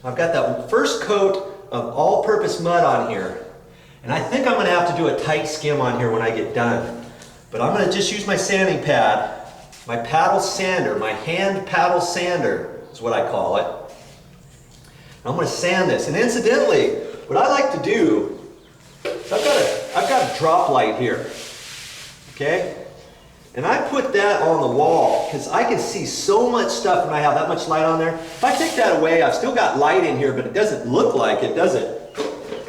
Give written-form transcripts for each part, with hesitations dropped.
I've got that first coat of all-purpose mud on here. And I think I'm going to have to do a tight skim on here when I get done. But I'm going to just use my sanding pad, my paddle sander, my hand paddle sander is what I call it. I'm going to sand this. And incidentally, what I like to do is I've got a drop light here, okay? And I put that on the wall because I can see so much stuff when I have that much light on there. If I take that away, I've still got light in here, but it doesn't look like it, does it?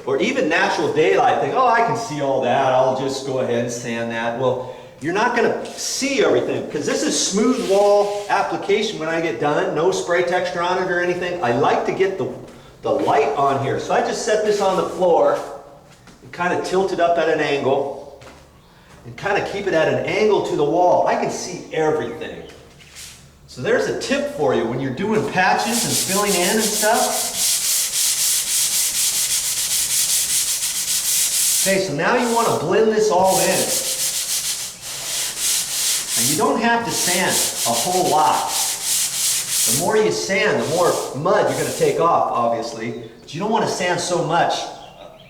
Or even natural daylight, think, oh, I can see all that, I'll just go ahead and sand that. Well, you're not going to see everything because this is smooth wall application when I get done, no spray texture on it or anything. I like to get the light on here. So I just set this on the floor and kind of tilt it up at an angle and kind of keep it at an angle to the wall. I can see everything. So there's a tip for you when you're doing patches and filling in and stuff. Okay, so now you want to blend this all in. And you don't have to sand a whole lot. The more you sand, the more mud you're going to take off, obviously. But you don't want to sand so much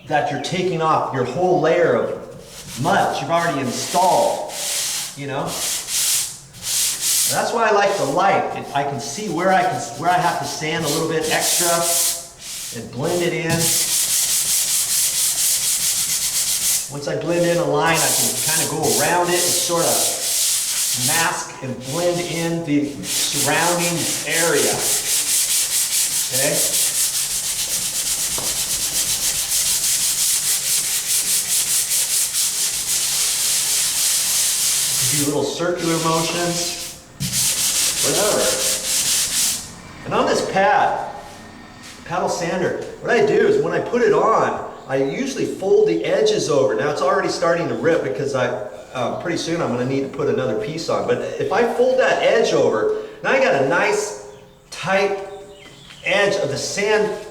that you're taking off your whole layer of mud that you've already installed, you know? And that's why I like the light. I can see where I have to sand a little bit extra and blend it in. Once I blend in a line, I can kind of go around it and sort of mask and blend in the surrounding area. Okay? Do little circular motions, whatever. And on this paddle sander, what I do is when I put it on, I usually fold the edges over. Now it's already starting to rip because pretty soon I'm going to need to put another piece on. But if I fold that edge over, now I got a nice tight edge of the sand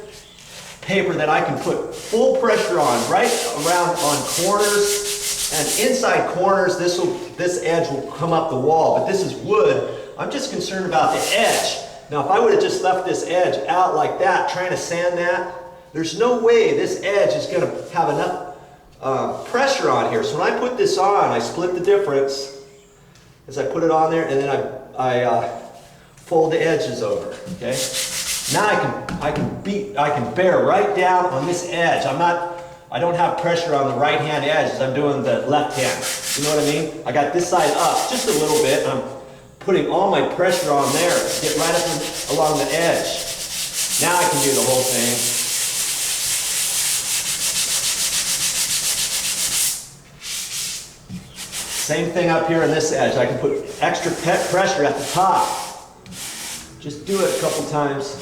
paper that I can put full pressure on, right around on corners and inside corners. This edge will come up the wall, but this is wood. I'm just concerned about the edge. Now if I would have just left this edge out like that, trying to sand that, there's no way this edge is going to have enough pressure on here. So when I put this on, I split the difference as I put it on there, and then I fold the edges over. Okay. Now I can bear right down on this edge. I don't have pressure on the right hand edge as I'm doing the left hand. You know what I mean? I got this side up just a little bit, and I'm putting all my pressure on there. Get right up along the edge. Now I can do the whole thing. Same thing up here on this edge. I can put extra pressure at the top. Just do it a couple times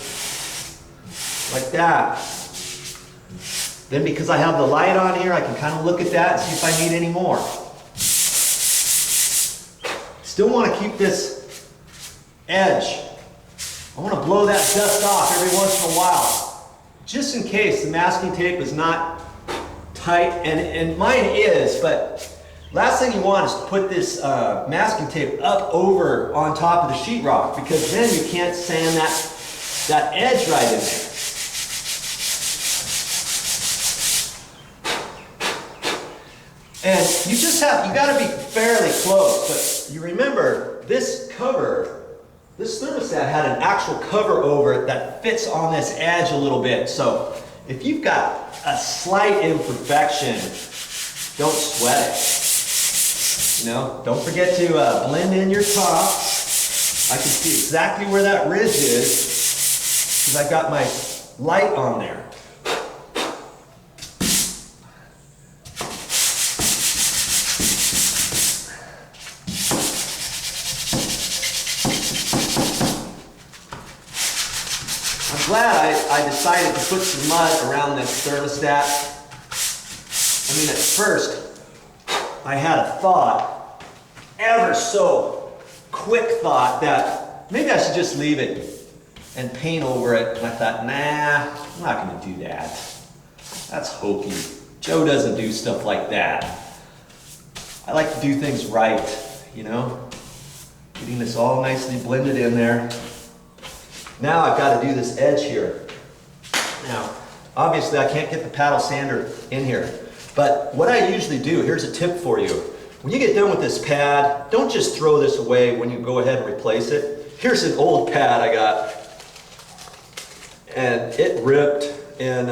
like that. Then because I have the light on here, I can kind of look at that and see if I need any more. Still want to keep this edge. I want to blow that dust off every once in a while, just in case the masking tape is not tight, and mine is, but last thing you want is to put this masking tape up over on top of the sheetrock, because then you can't sand that edge right in there. And you got to be fairly close, but you remember this thermostat had an actual cover over it that fits on this edge a little bit. So if you've got a slight imperfection, don't sweat it. You know, don't forget to blend in your top. I can see exactly where that ridge is because I've got my light on there. I'm glad I decided to put some mud around this thermostat. I mean, at first, I had a thought, ever so quick thought, that maybe I should just leave it and paint over it. And I thought, nah, I'm not going to do that. That's hokey. Joe doesn't do stuff like that. I like to do things right, you know? Getting this all nicely blended in there. Now I've got to do this edge here. Now, obviously I can't get the paddle sander in here, but what I usually do, here's a tip for you. When you get done with this pad, don't just throw this away when you go ahead and replace it. Here's an old pad I got, and it ripped, and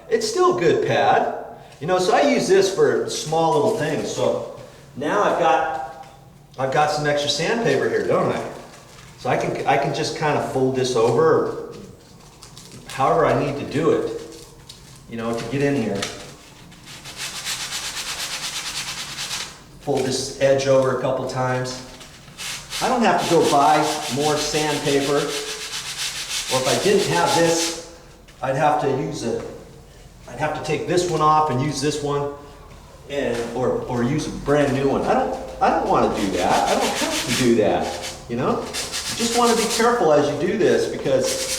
it's still a good pad. You know, so I use this for small little things. So now I've got some extra sandpaper here, don't I? So I can just kind of fold this over, however I need to do it, you know, to get in here. Fold this edge over a couple times. I don't have to go buy more sandpaper, or if I didn't have this, I'd have to take this one off and use this one, or use a brand new one. I don't want to do that. I don't have to do that, you know? You just want to be careful as you do this, because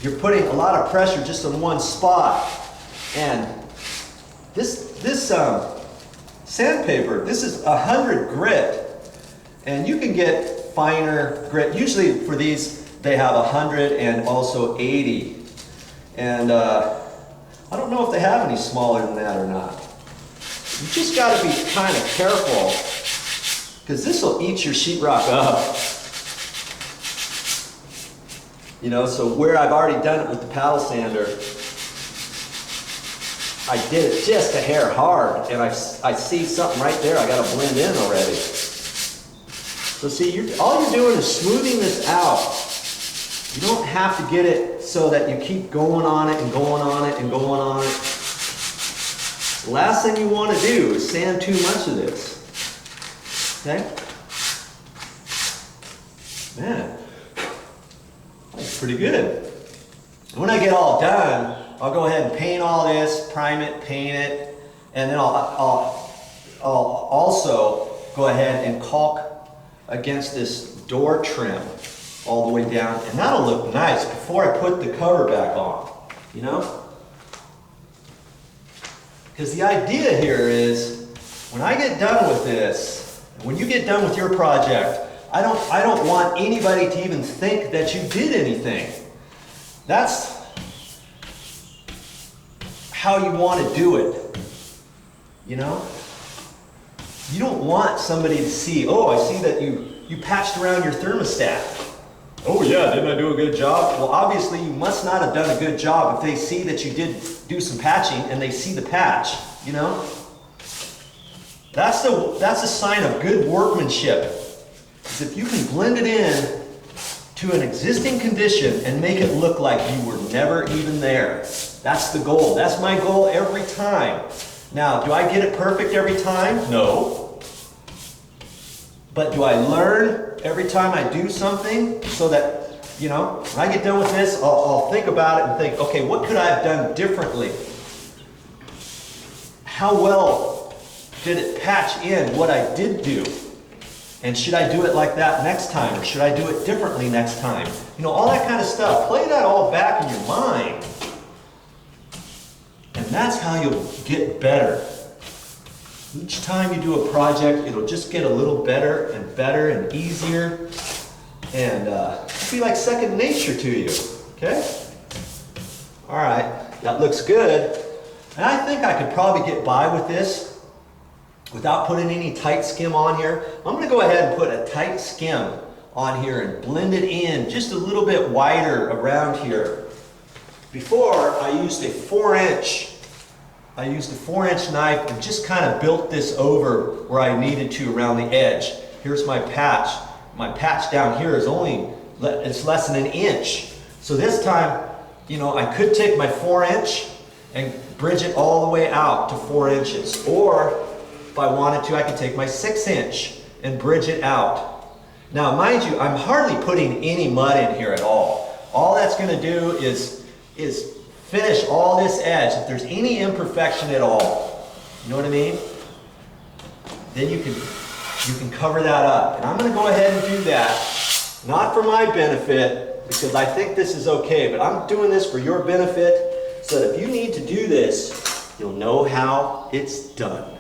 you're putting a lot of pressure just on one spot. And this sandpaper, this is 100 grit, and you can get finer grit. Usually for these, they have 100 and also 80. And I don't know if they have any smaller than that or not. You just got to be kind of careful, because this will eat your sheetrock up. You know, so where I've already done it with the paddle sander, I did it just a hair hard, and I see something right there I got to blend in already. So see, all you're doing is smoothing this out. You don't have to get it so that you keep going on it and going on it and going on it. The last thing you want to do is sand too much of this. Okay? Man, that's pretty good. When I get all done, I'll go ahead and paint all this, prime it, paint it, and then I'll also go ahead and caulk against this door trim all the way down, and that'll look nice before I put the cover back on, you know? Because the idea here is, when I get done with this, when you get done with your project, I don't want anybody to even think that you did anything. That's how you want to do it, you know? You don't want somebody to see, oh, I see that you patched around your thermostat. Oh yeah, didn't I do a good job? Well, obviously you must not have done a good job if they see that you did do some patching and they see the patch, you know? That's a sign of good workmanship. Is if you can blend it in to an existing condition and make it look like you were never even there. That's the goal. That's my goal every time. Now, do I get it perfect every time? No. But do I learn every time I do something so that, you know, when I get done with this, I'll think about it and think, okay, what could I have done differently? How well did it patch in what I did do? And should I do it like that next time? Or should I do it differently next time? You know, all that kind of stuff. Play that all back in your mind. And that's how you'll get better. Each time you do a project, it'll just get a little better and easier. And it'll be like second nature to you. Okay? All right, that looks good. And I think I could probably get by with this without putting any tight skim on here. I'm going to go ahead and put a tight skim on here and blend it in just a little bit wider around here. Before, I used a 4-inch knife and just kind of built this over where I needed to around the edge. Here's my patch. My patch down here is it's less than an inch. So this time, you know, I could take my 4-inch and bridge it all the way out to 4 inches. Or if I wanted to, I could take my 6-inch and bridge it out. Now, mind you, I'm hardly putting any mud in here at all. All that's going to do is finish all this edge. If there's any imperfection at all, you know what I mean? Then you can cover that up. And I'm going to go ahead and do that, not for my benefit, because I think this is okay, but I'm doing this for your benefit, so that if you need to do this, you'll know how it's done.